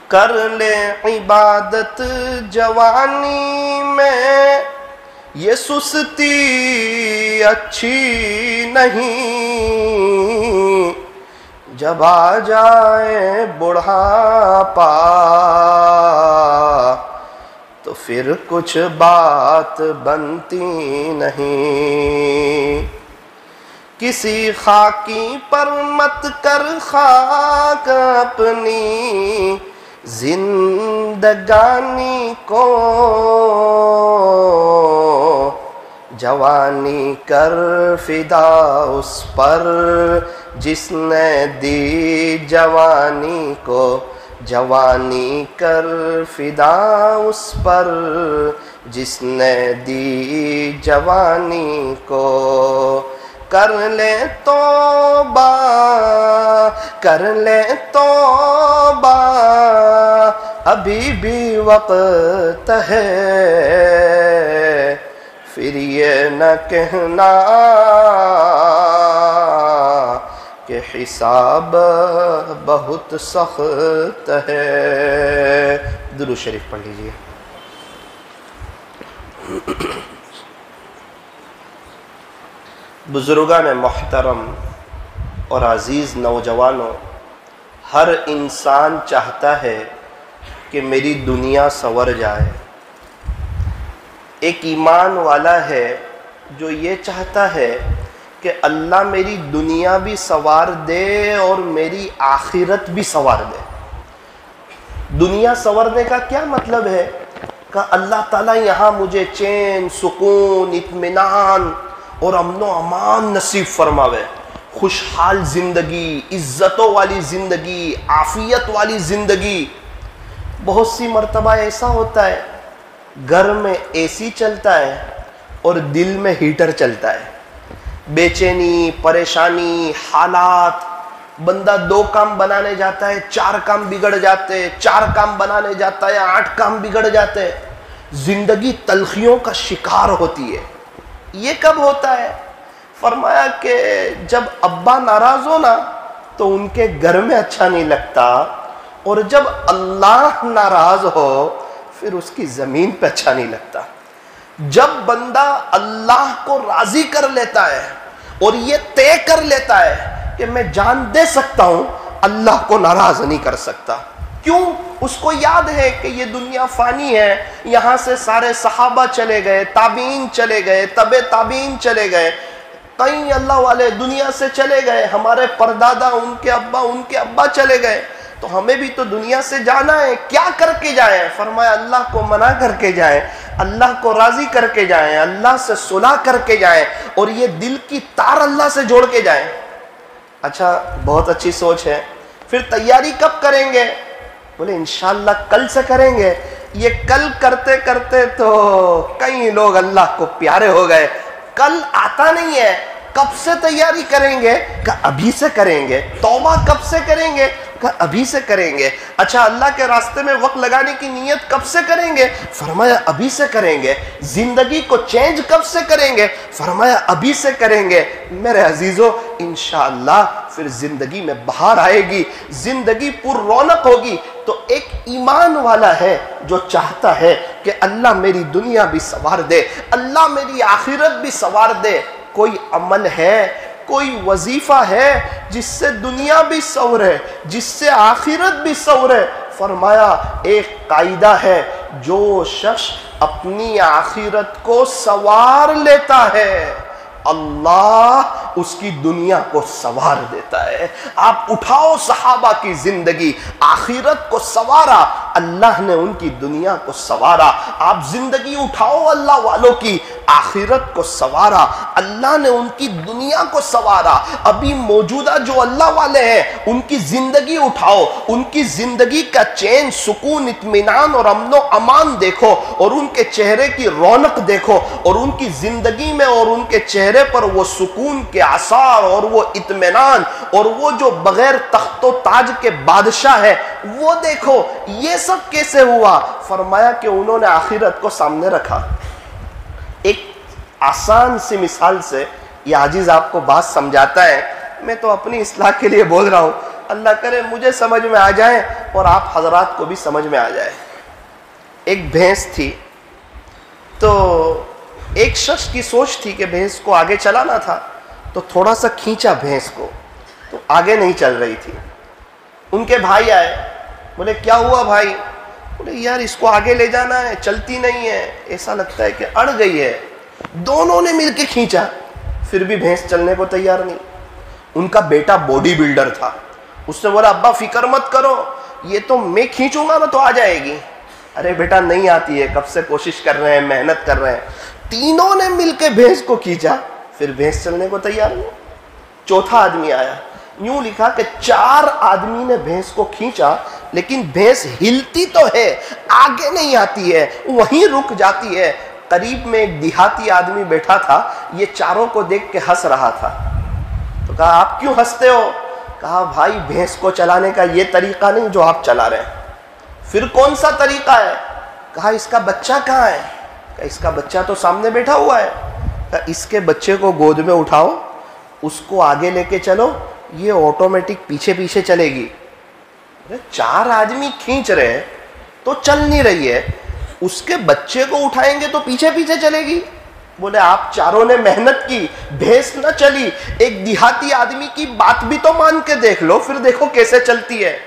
کر لے عبادت جوانی میں، یہ سستی اچھی نہیں، جب آ جائے بڑھاپا تو پھر کچھ بات بنتی نہیں۔ کسی خاکی پر مت کر خاک اپنی زندگانی کو، جوانی کر فدا اس پر جس نے دی جوانی کو، جوانی کر فدا اس پر جس نے دی جوانی کو۔ کر لے توبہ کر لے توبہ، ابھی بھی وقت ہے، پھر یہ نہ کہنا کہ حساب بہت سخت ہے۔ درود شریف پڑھ لیجیے۔ بزرگان محترم اور عزیز نوجوانوں، ہر انسان چاہتا ہے کہ میری دنیا سنور جائے۔ ایک ایمان والا ہے جو یہ چاہتا ہے کہ اللہ میری دنیا بھی سنوار دے اور میری آخرت بھی سنوار دے۔ دنیا سنورنے کا کیا مطلب ہے کہ اللہ تعالیٰ یہاں مجھے چین، سکون، اطمینان اور امن و امان نصیب فرماوے، خوشحال زندگی، عزتوں والی زندگی، عافیت والی زندگی۔ بہت سی مرتبہ ایسا ہوتا ہے گھر میں اے سی چلتا ہے اور دل میں ہیٹر چلتا ہے، بے چینی، پریشانی، حالات، بندہ 2 کام بنانے جاتا ہے 4 کام بگڑ جاتے، 4 کام بنانے جاتا ہے 8 کام بگڑ جاتے، زندگی تلخیوں کا شکار ہوتی ہے۔ یہ کب ہوتا ہے؟ فرمایا کہ جب ابا ناراض ہو نا تو ان کے گھر میں اچھا نہیں لگتا، اور جب اللہ ناراض ہو پھر اس کی زمین پہ اچھا نہیں لگتا۔ جب بندہ اللہ کو راضی کر لیتا ہے اور یہ طے کر لیتا ہے کہ میں جان دے سکتا ہوں، اللہ کو ناراض نہیں کر سکتا۔ کیوں؟ اس کو یاد ہے کہ یہ دنیا فانی ہے، یہاں سے سارے صحابہ چلے گئے، تابعین چلے گئے، تبع تابعین چلے گئے، کئی اللہ والے دنیا سے چلے گئے، ہمارے پردادا، ان کے ابا چلے گئے، تو ہمیں بھی تو دنیا سے جانا ہے، کیا کر کے جائیں؟ فرمایا اللہ کو منا کر کے جائیں، اللہ کو راضی کر کے جائیں، اللہ سے صلح کر کے جائیں، اور یہ دل کی تار اللہ سے جوڑ کے جائیں۔ اچھا، بہت اچھی سوچ ہے، پھر تیاری کب کریں گے؟ بولے انشاءاللہ کل سے کریں گے۔ یہ کل کرتے کرتے تو کئی لوگ اللہ کو پیارے ہو گئے۔ کل آتا نہیں ہے، کب سے تیاری کریں گے؟ کہ ابھی سے کریں گے۔ توبہ کب سے کریں گے؟ کہ ابھی سے کریں گے۔ اچھا، اللہ کے راستے میں وقت لگانے کی نیت کب سے کریں گے؟ فرمایا ابھی سے کریں گے۔ زندگی کو چینج کب سے کریں گے؟ فرمایا ابھی سے کریں گے۔ میرے عزیزو، انشاءاللہ پھر زندگی میں بہار آئے گی، زندگی پر رونق ہوگی۔ تو ایک ایمان والا ہے جو چاہتا ہے کہ اللہ میری دنیا بھی سنوار دے، اللہ میری آخرت بھی سنوار دے۔ کوئی عمل ہے، کوئی وظیفہ ہے جس سے دنیا بھی سنورے، جس سے آخرت بھی سنورے؟ فرمایا ایک قاعدہ ہے، جو شخص اپنی آخرت کو سنوار لیتا ہے، اللہ اس کی دنیا کو سنوار دیتا ہے۔ آپ اٹھاؤ صحابہ کی زندگی، آخرت کو سنوارا، اللہ نے ان کی دنیا کو سنوارا۔ آپ زندگی اٹھاؤ اللہ والوں کی، آخرت کو سنوارا، اللہ نے ان کی دنیا کو سنوارا۔ ابھی موجودہ جو اللہ والے ہیں ان کی زندگی اٹھاؤ، ان کی زندگی کا چین، سکون، اطمینان اور امن و امان دیکھو، اور ان کے چہرے کی رونق دیکھو، اور ان کی زندگی میں اور ان کے چہرے پر وہ سکون کے آثار اور وہ اطمینان اور وہ جو بغیر تخت و تاج کے بادشاہ ہے وہ دیکھو۔ یہ سب کیسے ہوا؟ فرمایا کہ انہوں نے آخرت کو سامنے رکھا۔ ایک آسان سی مثال سے یہ عاجز آپ کو بات سمجھاتا ہے، میں تو اپنی اصلاح کے لیے بول رہا ہوں۔ اللہ کرے مجھے سمجھ میں آ جائے اور آپ حضرات کو بھی سمجھ میں آ جائے۔ ایک بھینس تھی، تو ایک شخص کی سوچ تھی کہ بھینس کو آگے چلانا تھا، تو تھوڑا سا کھینچا بھینس کو، تو آگے نہیں چل رہی تھی۔ ان کے بھائی آئے، بولے کیا ہوا بھائی؟ بولے یار اس کو آگے لے جانا ہے، چلتی نہیں ہے، ایسا لگتا ہے کہ اڑ گئی ہے۔ دونوں نے مل کے کھینچا، پھر بھی بھینس چلنے کو تیار نہیں۔ ان کا بیٹا باڈی بلڈر تھا، اس نے بولا ابا فکر مت کرو، یہ تو میں کھینچوں گا نا تو آ جائے گی۔ ارے بیٹا نہیں آتی ہے، کب سے کوشش کر رہے ہیں، محنت کر رہے ہیں۔ تینوں نے مل کے بھینس کو کھینچا، پھر بھینس چلنے کو تیار نہیں۔ چوتھا آدمی آیا، یوں لکھا کہ 4 آدمی نے بھینس کو کھینچا، لیکن بھینس ہلتی تو ہے، آگے نہیں آتی ہے، وہیں رک جاتی ہے۔ قریب میں ایک دیہاتی آدمی بیٹھا تھا، یہ چاروں کو دیکھ کے ہنس رہا تھا۔ تو کہا آپ کیوں ہنستے ہو؟ کہا بھائی بھینس کو چلانے کا یہ طریقہ نہیں جو آپ چلا رہے ہیں۔ پھر کون سا طریقہ ہے؟ کہا اس کا بچہ کہاں ہے؟ کہا اس کا بچہ تو سامنے بیٹھا ہوا ہے۔ کہا اس کے بچے کو گود میں اٹھاؤ، اس کو آگے لے کے چلو، یہ آٹومیٹک پیچھے پیچھے چلے گی۔ 4 آدمی کھینچ رہے ہیں تو چل نہیں رہی ہے، اس کے بچے کو اٹھائیں گے تو پیچھے پیچھے چلے گی۔ بولے آپ چاروں نے محنت کی، بھینس نہ چلی، ایک دیہاتی آدمی کی بات بھی تو مان کے دیکھ لو، پھر دیکھو کیسے چلتی ہے۔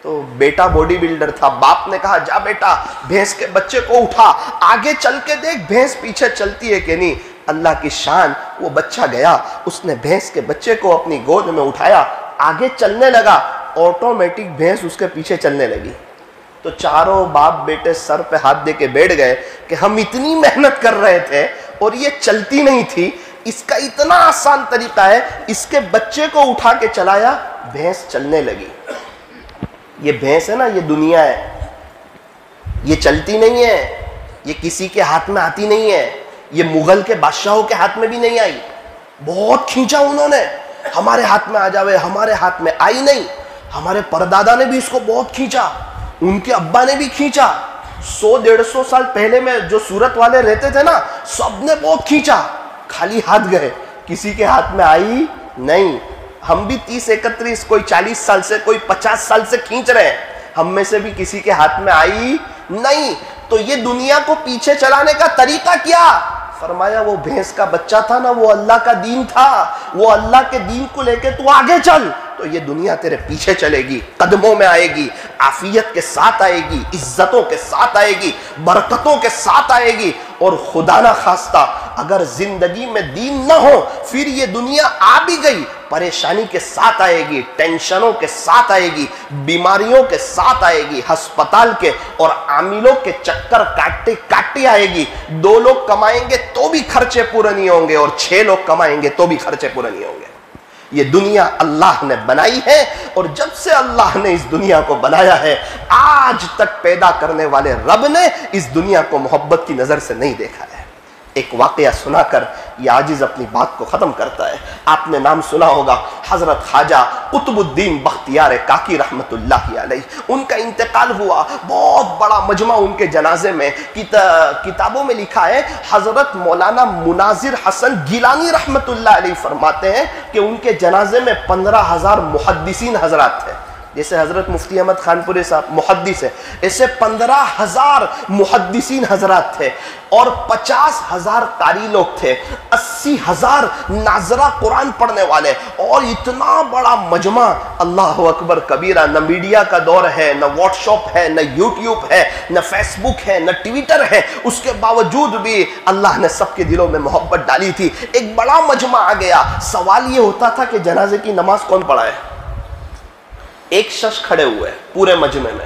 تو بیٹا باڈی بلڈر تھا، باپ نے کہا جا بیٹا بھینس کے بچے کو اٹھا، آگے چل کے دیکھ بھینس پیچھے چلتی ہے کہ نہیں۔ اللہ کی شان، وہ بچہ گیا، اس نے بھینس کے بچے کو اپنی گود میں اٹھایا، آگے چلنے لگا، آٹومیٹک بھینس اس کے پیچھے چلنے لگی۔ تو چاروں باپ بیٹے سر پہ ہاتھ دے کے بیٹھ گئے کہ ہم اتنی محنت کر رہے تھے اور یہ چلتی نہیں تھی، اس کا اتنا آسان طریقہ ہے، اس کے بچے کو اٹھا کے چلایا، بھینس چلنے لگی۔ یہ بھینس ہے نا، یہ دنیا ہے، یہ چلتی نہیں ہے، یہ کسی کے ہاتھ میں آتی نہیں ہے، یہ مغل کے بادشاہوں کے ہاتھ میں بھی نہیں آئی۔ بہت کھینچا انہوں نے، ہمارے ہاتھ میں آ جاوے، ہمارے ہاتھ میں آئی نہیں۔ ہمارے پردادا نے بھی اس کو بہت کھینچا، ان کے ابا نے بھی کھینچا۔ 100-150 سال پہلے میں جو سورت والے رہتے تھے نا، سب نے بہت کھینچا، خالی ہاتھ گئے، کسی کے ہاتھ میں آئی نہیں۔ ہم بھی 30-31، کوئی 40 سال سے، کوئی 50 سال سے کھینچ رہے ہیں، ہم میں سے بھی کسی کے ہاتھ میں آئی نہیں۔ تو یہ دنیا کو پیچھے چلانے کا طریقہ کیا؟ فرمایا وہ بھینس کا بچہ تھا نا، وہ اللہ کا دین تھا، وہ اللہ کے دین کو لے کے تو آگے چل، تو یہ دنیا تیرے پیچھے چلے گی، قدموں میں آئے گی، عافیت کے ساتھ آئے گی، عزتوں کے ساتھ آئے گی، برکتوں کے ساتھ آئے گی۔ اور خدا نہ خواستہ اگر زندگی میں دین نہ ہو، پھر یہ دنیا آ بھی گئی، پریشانی کے ساتھ آئے گی، ٹینشنوں کے ساتھ آئے گی، بیماریوں کے ساتھ آئے گی، ہسپتال کے اور عاملوں کے چکر کاٹتے کاٹتے آئے گی۔ 2 لوگ کمائیں گے تو بھی خرچے پورے نہیں ہوں گے، اور 6 لوگ کمائیں گے تو بھی خرچے پورے نہیں ہوں گے۔ یہ دنیا اللہ نے بنائی ہے، اور جب سے اللہ نے اس دنیا کو بنایا ہے، آج تک پیدا کرنے والے رب نے اس دنیا کو محبت کی نظر سے نہیں دیکھا ہے۔ ایک واقعہ سنا کر یہ عاجز اپنی بات کو ختم کرتا ہے۔ آپ نے نام سنا ہوگا حضرت خواجہ قطب الدین بختیار کاکی رحمت اللہ علیہ، ان کا انتقال ہوا، بہت بڑا مجمع ان کے جنازے میں، کتابوں میں لکھا ہے، حضرت مولانا مناظر حسن گیلانی رحمت اللہ علیہ فرماتے ہیں کہ ان کے جنازے میں 15,000 محدثین حضرات تھے۔ جیسے حضرت مفتی احمد خان پوری صاحب محدث ہے، ایسے 15,000 محدثین حضرات تھے، اور 50,000 قاری لوگ تھے، 80,000 ناظرہ قرآن پڑھنے والے، اور اتنا بڑا مجمع۔ اللہ اکبر کبیرہ، نہ میڈیا کا دور ہے، نہ واٹس ایپ ہے، نہ یوٹیوب ہے، نہ فیس بک ہے، نہ ٹویٹر ہے، اس کے باوجود بھی اللہ نے سب کے دلوں میں محبت ڈالی تھی۔ ایک بڑا مجمع آ گیا، سوال یہ ہوتا تھا کہ جنازے کی نماز کون پڑھائے؟ ایک شخص کھڑے ہوئے پورے مجمع میں،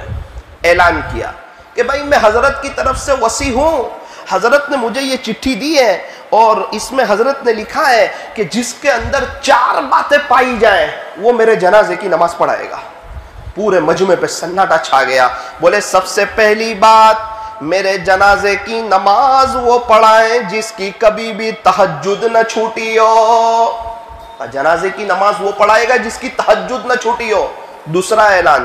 اعلان کیا کہ بھائی میں حضرت کی طرف سے وصی ہوں، حضرت نے مجھے یہ چٹھی دی ہے، اور اس میں حضرت نے لکھا ہے کہ جس کے اندر 4 باتیں پائی جائیں وہ میرے جنازے کی نماز پڑھائے گا۔ پورے مجمع پہ سناٹا چھا گیا۔ بولے سب سے پہلی بات، میرے جنازے کی نماز وہ پڑھائیں جس کی کبھی بھی تہجد نہ چھوٹی ہو۔ جنازے کی نماز وہ پڑھائے گا جس کی تہجد نہ چھوٹی ہو۔ دوسرا اعلان،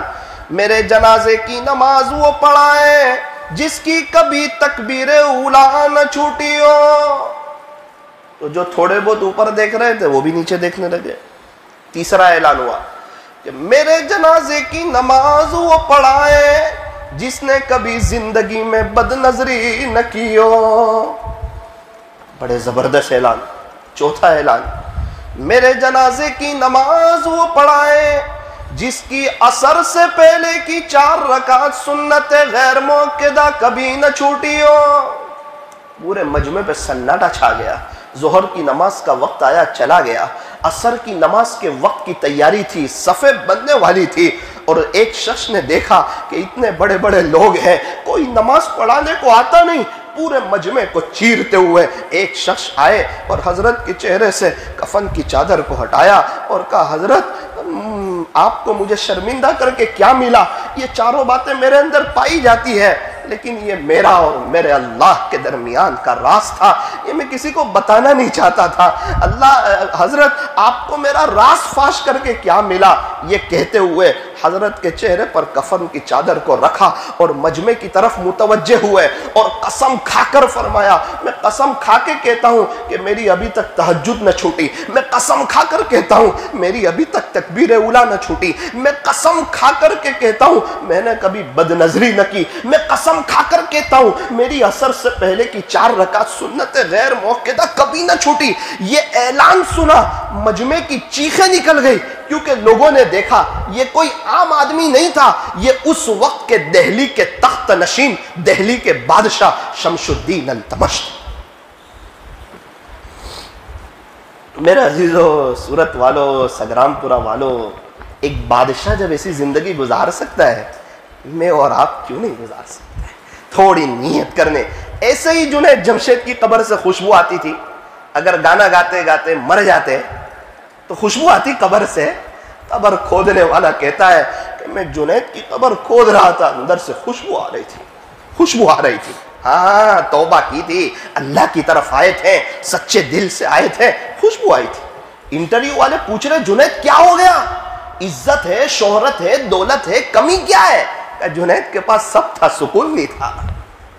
میرے جنازے کی نماز وہ پڑھائیں جس کی کبھی تکبیر اولیٰ نہ چھوٹی ہو۔ تو جو تھوڑے بہت اوپر دیکھ رہے تھے وہ بھی نیچے دیکھنے لگے۔ تیسرا اعلان ہوا، کہ میرے جنازے کی نماز وہ پڑھائے جس نے کبھی زندگی میں بد نظری نہ کی ہو۔ بڑے زبردست اعلان۔ چوتھا اعلان، میرے جنازے کی نماز وہ پڑھائے جس کی عصر سے پہلے کی 4 رکعت سنت غیر موقدہ کبھی نہ چھوٹی ہو۔ پورے مجمع پہ سناٹا چھا گیا۔ ظہر کی نماز کا وقت آیا، چلا گیا۔ عصر کی نماز کے وقت کی تیاری تھی، صفیں بننے والی تھی، اور ایک شخص نے دیکھا کہ اتنے بڑے بڑے لوگ ہیں، کوئی نماز پڑھانے کو آتا نہیں۔ پورے مجمع کو چیرتے ہوئے ایک شخص آئے اور حضرت کے چہرے سے کفن کی چادر کو ہٹایا اور کہا، حضرت آپ کو مجھے شرمندہ کر کے کیا ملا؟ یہ چاروں باتیں میرے اندر پائی جاتی ہے، لیکن یہ میرا اور میرے اللہ کے درمیان کا راز تھا، یہ میں کسی کو بتانا نہیں چاہتا تھا۔ اللہ حضرت آپ کو میرا راز فاش کر کے کیا ملا؟ یہ کہتے ہوئے حضرت کے چہرے پر کفن کی چادر کو رکھا اور مجمع کی طرف متوجہ ہوئے اور قسم کھا کر فرمایا، میں قسم کھا کے کہتا ہوں کہ میری ابھی تک تہجد نہ چھوٹی، میں قسم کھا کر کہتا ہوں میری ابھی تک تکبیر اولیٰ نہ چھوٹی، میں قسم کھا کر کے کہتا ہوں میں نے کبھی بد نظری نہ کی، میں قسم کھا کر کہتا ہوں میری عصر سے پہلے کی 4 رکعت سنت غیر موقدہ کبھی نہ چھوٹی۔ یہ اعلان سنا، مجمع کی چیخیں نکل گئی، کیونکہ لوگوں نے دیکھا یہ کوئی عام آدمی نہیں تھا، یہ اس وقت کے دہلی کے تخت نشین، دہلی کے بادشاہ شمس الدین التمش۔ میرے عزیزو، سورت والو، سگرام پورہ والو، ایک بادشاہ جب ایسی زندگی گزار سکتا ہے، میں اور آپ کیوں نہیں گزار سکتے؟ تھوڑی نیت کرنے۔ ایسے ہی جنید جمشید کی قبر سے خوشبو آتی تھی، اگر گانا گاتے گاتے مر جاتے تو خوشبو آتی قبر سے۔ قبر کھودنے والا کہتا ہے کہ میں جنید کی قبر کھود رہا تھا، اندر سے خوشبو آ رہی تھی، خوشبو آ رہی تھی۔ ہاں، توبہ کی تھی، اللہ کی طرف آئے تھے، سچے دل سے آئے تھے، خوشبو آئی تھی۔ انٹرویو والے پوچھ رہے جنید کیا ہو گیا؟ عزت ہے، شہرت ہے، دولت ہے، کمی کیا ہے؟ کہ جنید کے پاس سب تھا، سکون نہیں تھا،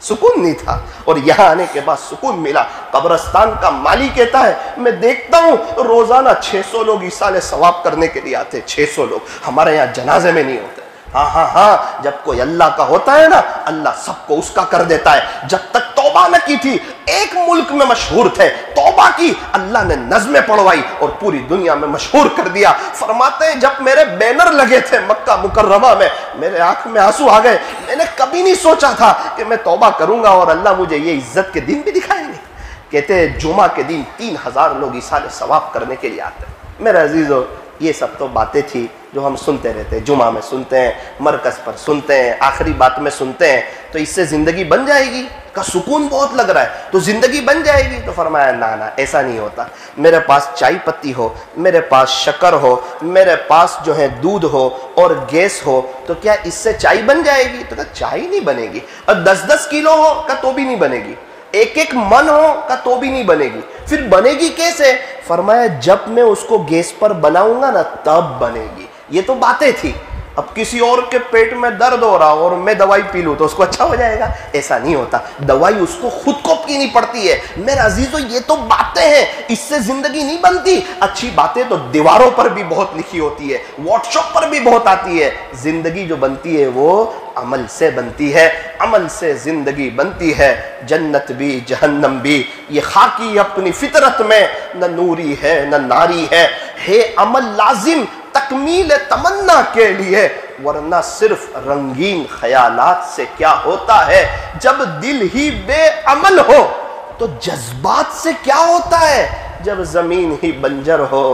سکون نہیں تھا، اور یہاں آنے کے بعد سکون ملا۔ قبرستان کا مالی کہتا ہے میں دیکھتا ہوں روزانہ 600 لوگ ایصال ثواب کرنے کے لیے آتے، 600 لوگ۔ ہمارے یہاں جنازے میں نہیں ہوتے۔ ہاں، جب کوئی اللہ کا ہوتا ہے نا، اللہ سب کو اس کا کر دیتا ہے۔ جب تک توبہ نہ کی تھی، ایک ملک میں مشہور تھے، توبہ کی، اللہ نے نظمیں پڑھوائی اور پوری دنیا میں مشہور کر دیا۔ فرماتے ہیں جب میرے بینر لگے تھے مکہ مکرمہ میں، میرے آنکھ میں آنسو آ گئے۔ میں نے کبھی نہیں سوچا تھا کہ میں توبہ کروں گا اور اللہ مجھے یہ عزت کے دن بھی دکھائیں گے۔ کہتے ہیں جمعہ کے دن 3000 لوگ ایصال ثواب کرنے کے لیے آتے ہیں۔ میرے عزیزو، یہ سب تو باتیں تھی جو ہم سنتے رہتے ہیں، جمعہ میں سنتے ہیں، مرکز پر سنتے ہیں، آخری بات میں سنتے ہیں، تو اس سے زندگی بن جائے گی؟ کا سکون بہت لگ رہا ہے تو زندگی بن جائے گی؟ تو فرمایا نا، ایسا نہیں ہوتا۔ میرے پاس چائے پتی ہو، میرے پاس شکر ہو، میرے پاس جو ہے دودھ ہو اور گیس ہو، تو کیا اس سے چائے بن جائے گی؟ تو کہا چائے نہیں بنے گی۔ اور 10 کلو ہو کا تو بھی نہیں بنے گی، 1 من ہو کا تو بھی نہیں بنے گی، پھر بنے گی کیسے؟ فرمایا جب میں اس کو گیس پر بناؤں گا نا تب بنے گی۔ یہ تو باتیں تھی۔ اب کسی اور کے پیٹ میں درد ہو رہا اور میں دوائی پی لوں تو اس کو اچھا ہو جائے گا؟ ایسا نہیں ہوتا، دوائی اس کو خود کو پینی پڑتی ہے۔ میرے عزیزو، یہ تو باتیں ہیں، اس سے زندگی نہیں بنتی۔ اچھی باتیں تو دیواروں پر بھی بہت لکھی ہوتی ہے، واٹس ایپ پر بھی بہت آتی ہے۔ زندگی جو بنتی ہے وہ عمل سے بنتی ہے، عمل سے زندگی بنتی ہے۔ جنت بھی جہنم بھی یہ خاکی اپنی فطرت میں، نہ نوری ہے نہ ناری ہے عمل لازم تکمیل تمنا کے لیے، ورنہ صرف رنگین خیالات سے کیا ہوتا ہے؟ جب دل ہی بے عمل ہو تو جذبات سے کیا ہوتا ہے؟ جب زمین ہی بنجر ہو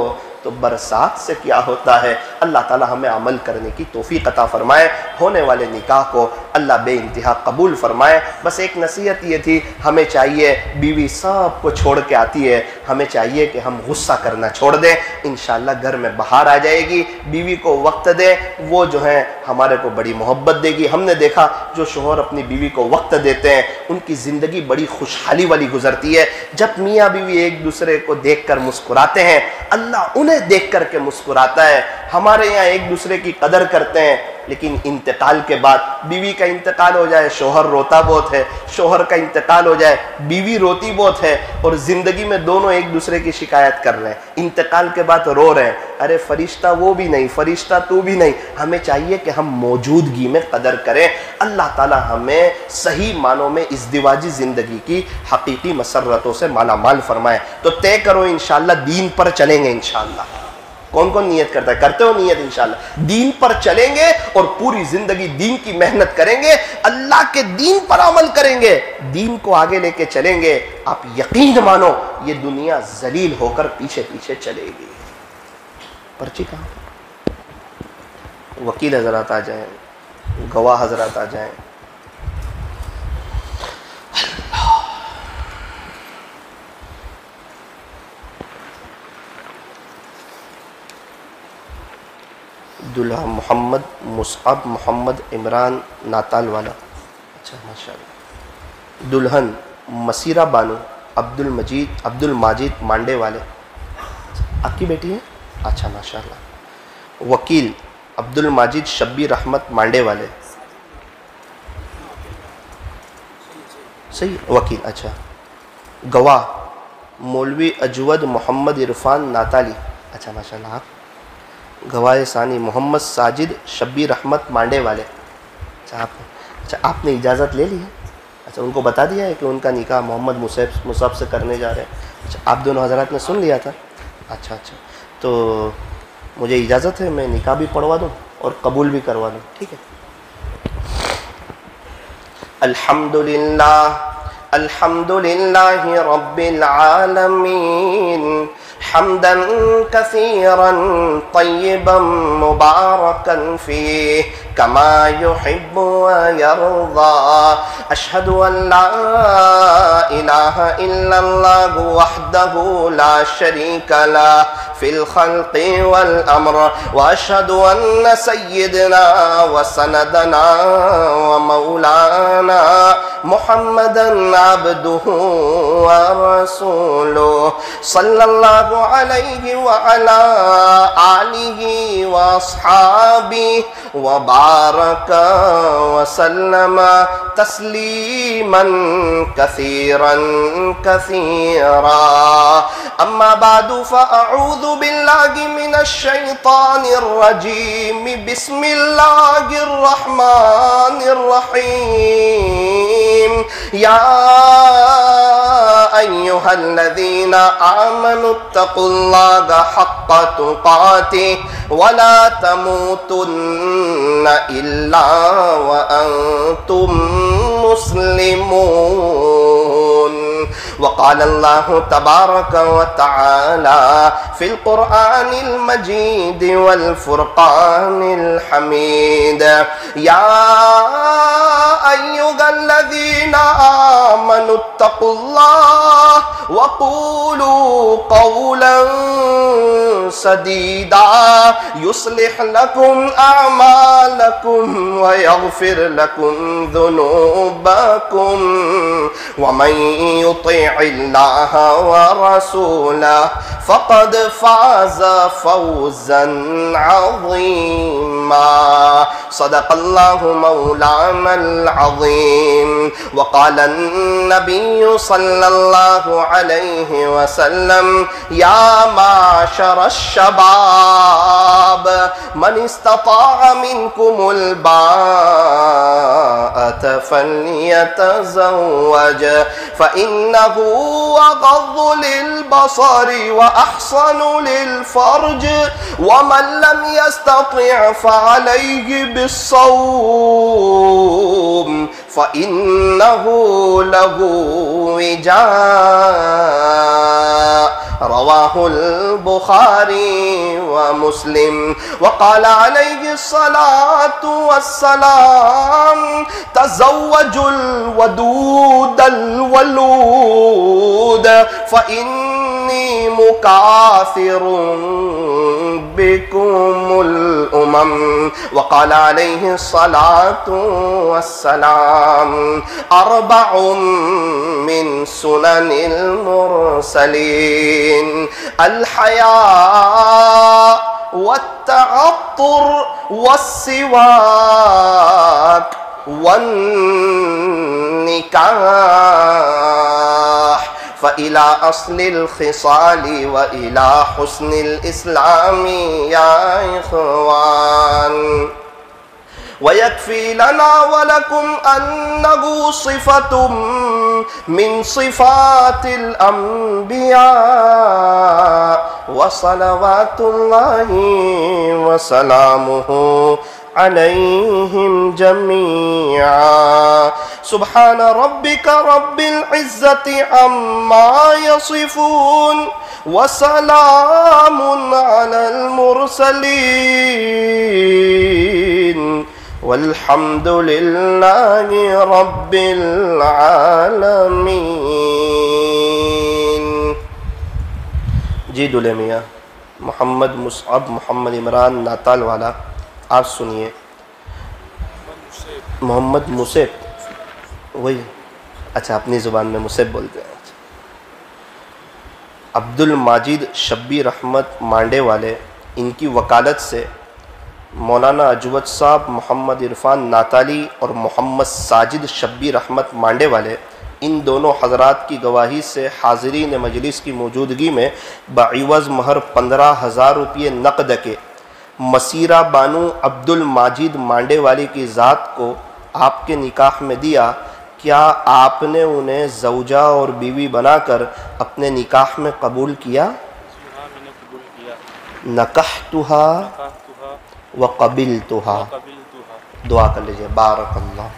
تو برسات سے کیا ہوتا ہے؟ اللہ تعالی ہمیں عمل کرنے کی توفیق عطا فرمائے، ہونے والے نکاح کو اللہ بے انتہا قبول فرمائے۔ بس ایک نصیحت یہ تھی، ہمیں چاہیے، بیوی سب کو چھوڑ کے آتی ہے، ہمیں چاہیے کہ ہم غصہ کرنا چھوڑ دیں، انشاءاللہ گھر میں بہار آ جائے گی۔ بیوی کو وقت دیں، وہ جو ہے ہمارے کو بڑی محبت دے گی۔ ہم نے دیکھا جو شوہر اپنی بیوی کو وقت دیتے ہیں ان کی زندگی بڑی خوشحالی والی گزرتی ہے۔ جب میاں بیوی ایک دوسرے کو دیکھ کر مسکراتے ہیں، اللہ انہیں دیکھ کر کے مسکراتا ہے۔ ہمارے یہاں ایک دوسرے کی قدر کرتے ہیں، لیکن انتقال کے بعد بیوی کا انتقال ہو جائے شوہر روتا بہت ہے، شوہر کا انتقال ہو جائے بیوی روتی بہت ہے، اور زندگی میں دونوں ایک دوسرے کی شکایت کر رہے ہیں، انتقال کے بعد رو رہے ہیں، ارے فرشتہ وہ بھی نہیں، فرشتہ تو بھی نہیں۔ ہمیں چاہیے کہ ہم موجودگی میں قدر کریں۔ اللہ تعالی ہمیں صحیح معنوں میں ازدواجی زندگی کی حقیقی مسرتوں سے مالا مال فرمائے۔ تو طے کرو انشاءاللہ دین پر چلیں گے انشاءاللہ۔ کون کون نیت کرتا ہے؟ کرتے ہو نیت انشاءاللہ؟ دین پر چلیں گے اور پوری زندگی دین کی محنت کریں گے، اللہ کے دین پر عمل کریں گے، دین کو آگے لے کے چلیں گے۔ آپ یقین مانو یہ دنیا ذلیل ہو کر پیچھے پیچھے چلے گی۔ پرچی کہاں؟ وکیل حضرات آ جائیں، گواہ حضرات آ جائیں۔ دلہا محمد مصعب محمد عمران ناتال والا، اچھا ماشاءاللہ۔ دلہن مسیرہ بانو عبد الماجد مانڈے والے، آپ کی بیٹی ہے؟ اچھا ماشاءاللہ۔ وکیل عبد الماجد شبیر رحمت مانڈے والے، صحیح وکیل، اچھا۔ گواہ مولوی اجود محمد عرفان ناتالی، اچھا ماشاءاللہ۔ آپ گواہ ثانی محمد ساجد شبیر رحمت مانڈے والے، اچھا آپ نے اجازت لے لی ہے؟ اچھا ان کو بتا دیا ہے کہ ان کا نکاح محمد مصعب سے کرنے جا رہے ہیں؟ اچھا آپ دونوں حضرات نے سن لیا تھا؟ اچھا تو مجھے اجازت ہے میں نکاح بھی پڑھوا دوں اور قبول بھی کروا دوں، ٹھیک ہے؟ الحمدللہ رب العالمین حمدا كثيرا طيبا مباركا فيه كما يحب ويرضى أشهد أن لا إله إلا الله وحده لا شريك له في الخلق والأمر وأشهد أن سيدنا وسندنا ومولانا محمدا عبده ورسوله صلى الله عليه وعلى آله وأصحابه وبارك وسلم تسليما كثيرا كثيرا أما بعد فأعوذ بالله من الشيطان الرجيم بسم الله الرحمن الرحيم يا أيها الذين آمنوا اتقوا الله حق تقاته ولا تموتن إلا وأنتم مسلمون وقال الله تبارك وتعالى في القرآن المجيد والفرقان الحميد يا أيها الذين آمنوا اتقوا الله وقولوا قولا سديدا يصلح لكم أعمالكم ويغفر لكم ذنوبكم ومن يطيع الله ورسوله فقد فاز فوزا عظيما صدق الله مولانا العظيم وقال النبي صلى الله عليه وسلم يا معشر الشباب من استطاع منكم الباءة فليتزوج فإنه أغض للبصر وأحصن للفرج ومن لم يستطع فعليه بالصوم فإنه له وجاء رواه البخاري ومسلم وقال عليه الصلاة والسلام تزوجوا الودود الولود فإني مكاثر بكم الأمم وقال عليه الصلاة والسلام أربع من سنن المرسلين الحياء والتعطر والسواك والنكاح فإلى أصل الخصال وإلى حسن الإسلام يا إخوان ويكفي لنا ولكم أنه صفة من صفات الأنبياء وصلوات الله وسلامه عليهم جميعا سبحان ربك رب العزة عما يصفون وسلام على المرسلين والحمد لله رب العالمين. جی دولے میاں محمد مصعب محمد عمران ناتال والا آپ سنیے. محمد مصعب وہی اچھا اپنی زبان میں مصعب بولتے ہیں. عبد الماجد شبیر احمد مانڈے والے ان کی وکالت سے مولانا اجود صاحب محمد عرفان ناتالی اور محمد ساجد شبیر احمد مانڈے والے ان دونوں حضرات کی گواہی سے حاضرین مجلس کی موجودگی میں بعوض مہر 15,000 روپے نقد کے مسیرہ بانو عبد الماجد مانڈے والی کی ذات کو آپ کے نکاح میں دیا. کیا آپ نے انہیں زوجہ اور بیوی بنا کر اپنے نکاح میں قبول کیا؟ نکحتھا وقبلتھا. دعا کر لیجئے. بارک اللہ.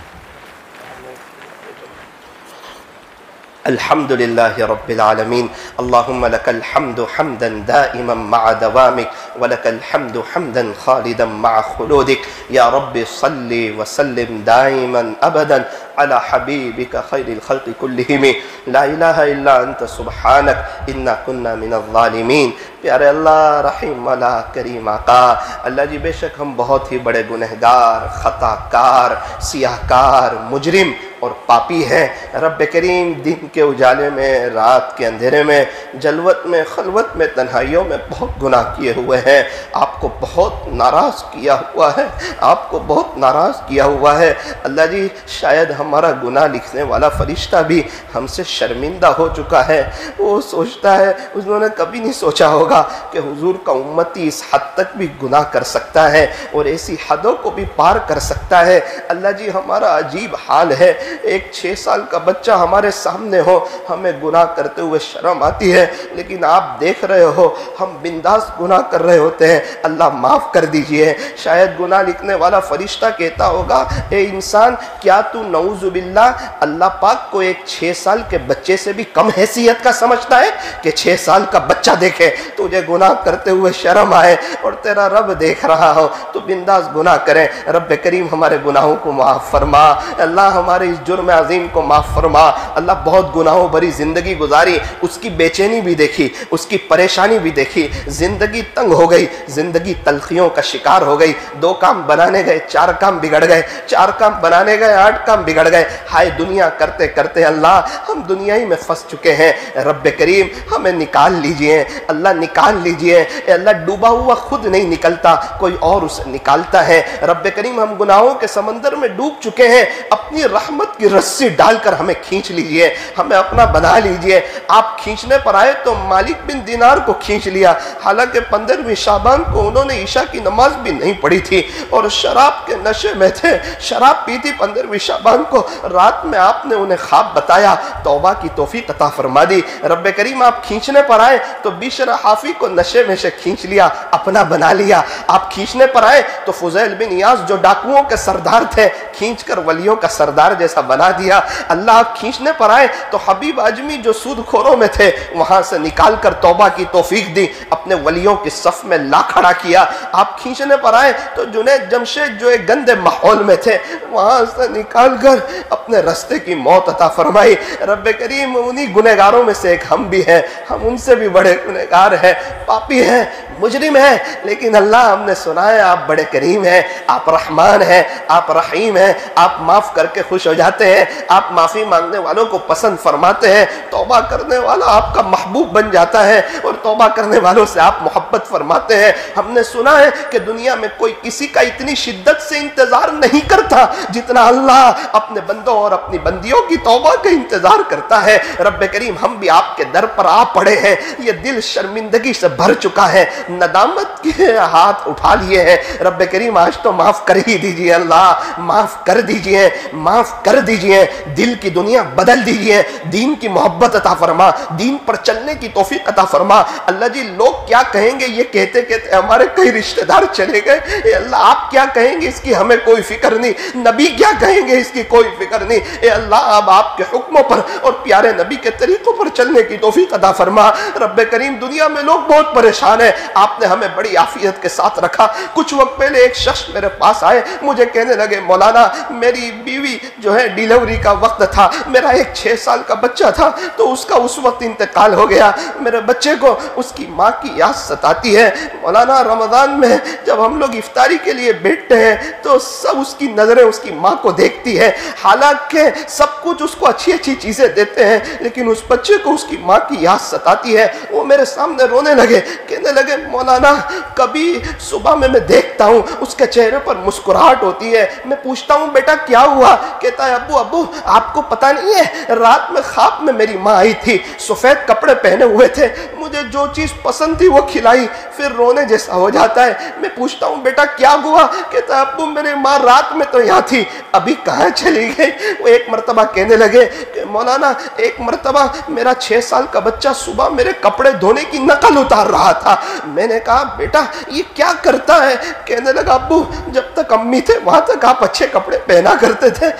الحمد لله رب العالمين اللهم لك الحمد حمدا دائما مع دوامك ولك الحمد حمدا خالدا مع خلودك يا رب صل وسلم دائما أبدا على حبيبك خير الخلق كلهم لا إله إلا أنت سبحانك إنا كنا من الظالمين. پیارے اللہ رحیم والا کریم آقا اللہ جی بے شک ہم بہت ہی بڑے گنہگار خطا کار سیاہ کار مجرم اور پاپی ہیں. رب کریم دن کے اجالے میں رات کے اندھیرے میں جلوت میں خلوت میں تنہائیوں میں بہت گناہ کیے ہوئے ہیں. آپ کو بہت ناراض کیا ہوا ہے. آپ کو بہت ناراض کیا ہوا ہے. اللہ جی شاید ہمارا گناہ لکھنے والا فرشتہ بھی ہم سے شرمندہ ہو چکا ہے. وہ سوچتا ہے انہوں نے کبھی نہیں سوچا ہوگا کہ حضور کا امتی اس حد تک بھی گناہ کر سکتا ہے اور ایسی حدوں کو بھی پار کر سکتا ہے. اللہ جی ہمارا عجیب حال ہے. ایک 6 سال کا بچہ ہمارے سامنے ہو ہمیں گناہ کرتے ہوئے شرم آتی ہے لیکن آپ دیکھ رہے ہو ہم بنداس گناہ کر رہے ہوتے ہیں. اللہ معاف کر دیجئے. شاید گناہ لکھنے والا فرشتہ کہتا ہوگا اے انسان کیا تو نعوذ باللہ اللہ پاک کو ایک 6 سال کے بچے سے بھی کم حیثیت کا سمجھتا ہے کہ 6 سال کا بچہ دیکھے تجھے گناہ کرتے ہوئے شرم آئے اور تیرا رب دیکھ رہا ہو تو بنداس گناہ کریں. رب کریم ہمارے گناہوں کو معاف فرما. اللہ ہمارے اس جرم عظیم کو معاف فرما. اللہ بہت گناہوں بھری زندگی گزاری. اس کی بے چینی بھی دیکھی اس کی پریشانی بھی دیکھی. زندگی تنگ ہو گئی. زندگی تلخیوں کا شکار ہو گئی. 2 کام بنانے گئے 4 کام بگڑ گئے. 4 کام بنانے گئے 8 کام بگڑ گئے. ہائے دنیا کرتے کرتے اللہ ہم دنیا ہی میں پھنس چکے ہیں. رب کریم ہمیں نکال لیجئے. اللہ نکال لیجئے. اے اللہ ڈوبا ہوا خود نہیں نکلتا کوئی اور اسے نکالتا ہے. رب کریم ہم گناہوں کے سمندر میں ڈوب چکے ہیں. اپنی رحمت کی رسی ڈال کر ہمیں کھینچ لیجئے. ہمیں اپنا بنا لیجئے. آپ کھینچنے پر آئے تو مالک بن دینار کو کھینچ لیا حالانکہ 15ویں شعبان کو انہوں نے عشاء کی نماز بھی نہیں پڑھی تھی اور شراب کے نشے میں تھے. شراب پی تھی 15ویں شعبان کو. رات میں آپ نے انہیں خواب بتایا. توبہ کی توفیق عطا فرما دی. رب کریم آپ کھینچنے پر آئے تو بشر حافی کو نشے میں سے کھینچ لیا اپنا بنا لیا. آپ کھینچنے پر آئے تو فضیل بن ایاز جو ڈاکوؤں کے سردار تھے کھینچ کر ولیوں کا سردار جیسا بنا دیا. اللہ آپ کھینچنے پر آئے تو حبیب اعجمی جو سود خوروں میں تھے وہاں سے نکال کر توبہ کی توفیق دی. اپنے ولیوں کی صف میں لا کھڑا کیا. آپ کھینچنے پر آئے تو جنید جمشید جو ایک گندے ماحول میں تھے وہاں سے نکال کر اپنے رستے کی موت عطا فرمائی. رب کریم انہی گنہگاروں میں سے ایک ہم بھی ہیں. ہم ان سے بھی بڑے گنہگار ہیں پاپی ہیں مجرم ہیں لیکن اللہ ہم نے سنا ہے آپ بڑے کریم ہیں. آپ رحمان ہیں آپ رحیم ہیں. آپ معاف کر کے خوش ہو جاتے ہیں. آپ معافی مانگنے والوں کو پسند فرماتے ہیں. توبہ کرنے والا آپ کا محبوب بن جاتا ہے اور توبہ کرنے والوں سے آپ محبت محبت فرماتے ہیں۔ ہم نے سنا ہے کہ دنیا میں کوئی کسی کا اتنی شدت سے انتظار نہیں کرتا جتنا اللہ اپنے بندوں اور اپنی بندیوں کی توبہ کا انتظار کرتا ہے۔ رب کریم ہم بھی آپ کے در پر آ پڑے ہیں، یہ دل شرمندگی سے بھر چکا ہے، ندامت کے ہاتھ اٹھا لیے ہیں۔ رب کریم آج تو معاف کر ہی دیجئے، اللہ معاف کر دیجئے، معاف کر دیجئے، دل کی دنیا بدل دیجئے، دین کی محبت عطا فرما، دین پر چلنے کی توفیق عطا فرما۔ اللہ جی لوگ کیا کہیں گے یہ کہتے کہتے ہمارے کئی رشتہ دار چلے گئے، اے اللہ آپ کیا کہیں گے اس کی ہمیں کوئی فکر نہیں، نبی کیا کہیں گے اس کی کوئی فکر نہیں، اے اللہ اب آپ کے حکموں پر اور پیارے نبی کے طریقوں پر چلنے کی توفیق عطا فرما۔ رب کریم دنیا میں لوگ بہت پریشان ہیں، آپ نے ہمیں بڑی عافیت کے ساتھ رکھا۔ کچھ وقت پہلے ایک شخص میرے پاس آئے، مجھے کہنے لگے مولانا میری بیوی جو ہے ڈیلیوری کا وقت تھا، میرا ایک 6 سال کا بچہ تھا تو اس کا اس وقت انتقال ہو گیا، میرے بچے کو اس کی ماں کی یاد ستاتی ہے۔ مولانا رمضان میں جب ہم لوگ افطاری کے لیے بیٹھتے ہیں تو سب اس کی نظریں اس کی ماں کو دیکھتی ہے، حالانکہ سب کچھ اس کو اچھی اچھی چیزیں دیتے ہیں لیکن اس بچے کو اس کی ماں کی یاد ستاتی ہے۔ وہ میرے سامنے رونے لگے، کہنے لگے مولانا کبھی صبح میں دیکھتا ہوں اس کے چہرے پر مسکراہٹ ہوتی ہے، میں پوچھتا ہوں بیٹا کیا ہوا؟ کہتا ہے ابو آپ کو پتہ نہیں ہے رات میں خواب میں میری ماں آئی تھی، سفید کپڑے پہنے ہوئے تھے، مجھے جو چیز پسند تھی وہ کھلائی، پھر رونے جیسا ہو جاتا ہے۔ میں پوچھتا ہوں بیٹا کیا ہوا؟ کہتا ہے ابو میری ماں رات میں تو یہاں تھی، ابھی کہاں چلی گئی؟ وہ ایک مرتبہ کہنے لگے کہ مولانا ایک مرتبہ میرا 6 سال کا بچہ صبح میرے کپڑے دھونے کی نقل اتار رہا تھا، میں نے کہا بیٹا یہ کیا کرتا ہے؟ کہنے لگا ابو جب تک امی تھے وہاں تک آپ اچھے کپڑے پہنا کرتے تھے،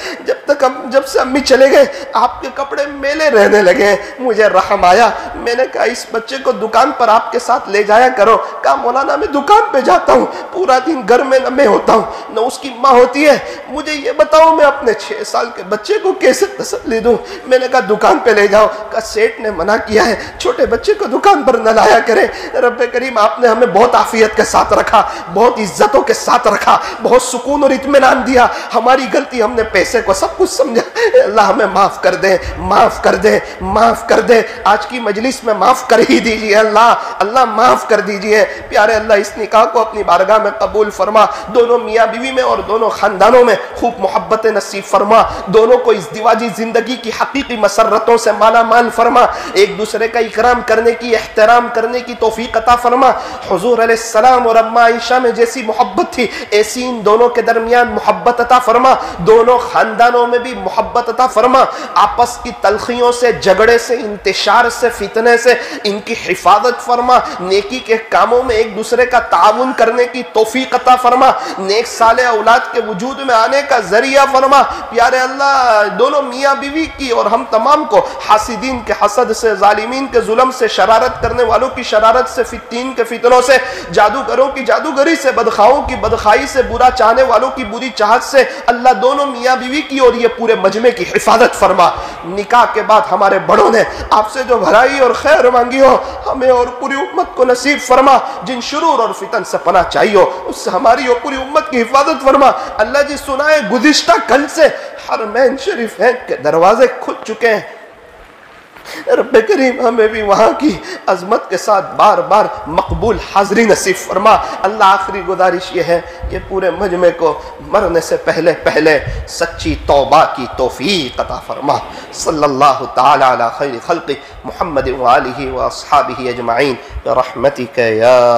جب سے امی چلے گئے آپ کے کپڑے میلے رہنے لگے۔ مجھے رحم آیا، میں نے کہا اس بچے کو دکان پر آپ کے ساتھ لے جایا کرو۔ کہا مولانا میں دکان پہ جاتا ہوں پورا دن گھر میں نہ میں ہوتا ہوں نہ اس کی ماں ہوتی ہے، مجھے یہ بتاؤ میں اپنے 6 سال کے بچے کو کیسے تسلی دوں؟ میں نے کہا دکان پہ لے جاؤ۔ کہا سیٹ نے منع کیا ہے چھوٹے بچے کو دکان پر نہ لایا کرے۔ رب کریم آپ نے ہمیں بہت عافیت کے ساتھ رکھا، بہت عزتوں کے ساتھ رکھا، بہت سکون اور اطمینان دیا، ہماری غلطی ہم نے پیسے کو سب کچھ سمجھا، اللہ ہمیں معاف کر دے، معاف کر دے، معاف کر دے۔ آج کی مجلس میں معاف کر ہی دیجئے اللہ معاف کر دیجئے۔ پیارے اللہ اس نکاح کو اپنی بارگاہ میں قبول فرما، دونوں میاں بیوی میں اور دونوں خاندانوں میں خوب محبت نصیب فرما، دونوں کو ازدواجی زندگی کی حقیقی مسرتوں سے مالا مال فرما، ایک دوسرے کا اکرام کرنے کی احترام کرنے کی توفیق عطا فرما۔ حضور علیہ السلام اور اما عائشہ میں جیسی محبت تھی ایسی ان دونوں کے درمیان محبت عطا فرما، دونوں خاندانوں میں بھی محبت عطا فرما، آپس کی تلخیوں سے جھگڑے سے انتشار سے فتنے سے ان کی حفاظت فرما، نیکی کے کاموں میں ایک دوسرے کا تعاون کرنے کی توفیق عطا فرما، نیک صالح اولاد کے وجود میں آنے کا ذریعہ فرما۔ پیارے اللہ دونوں میاں بیوی کی اور ہم تمام کو حاسدین کے حسد سے، ظالمین کے ظلم سے، شرارت کرنے والوں کی شرارت سے، فتین کے فتنوں سے، جادوگروں کی جادوگری سے، بدخواہوں کی بدخواہی سے، برا چاہنے والوں کی بری چاہت سے، اللہ دونوں میاں بیوی کی اور یہ پورے مجمع کی حفاظت فرما۔ نکاح کے بعد ہمارے بڑوں نے آپ سے جو بھلائی اور خیر مانگی ہو ہمیں اور پوری امت کو نصیب فرما، جن شرور اور فتن سے پناہ چاہیے ہو اس سے ہماری اور پوری امت کی حفاظت فرما۔ اللہ جی سنائے گزشتہ کل سے حرمین شریفین کے دروازے کھل چکے ہیں، رب کریم ہمیں بھی وہاں کی عظمت کے ساتھ بار بار مقبول حاضری نصیب فرما۔ اللہ آخری گزارش یہ ہے کہ پورے مجمع کو مرنے سے پہلے سچی توبہ کی توفیق عطا فرما۔ صلی اللہ تعالی علی خیر خلق محمد وآلہ واصحابہ اجمعین برحمتک یا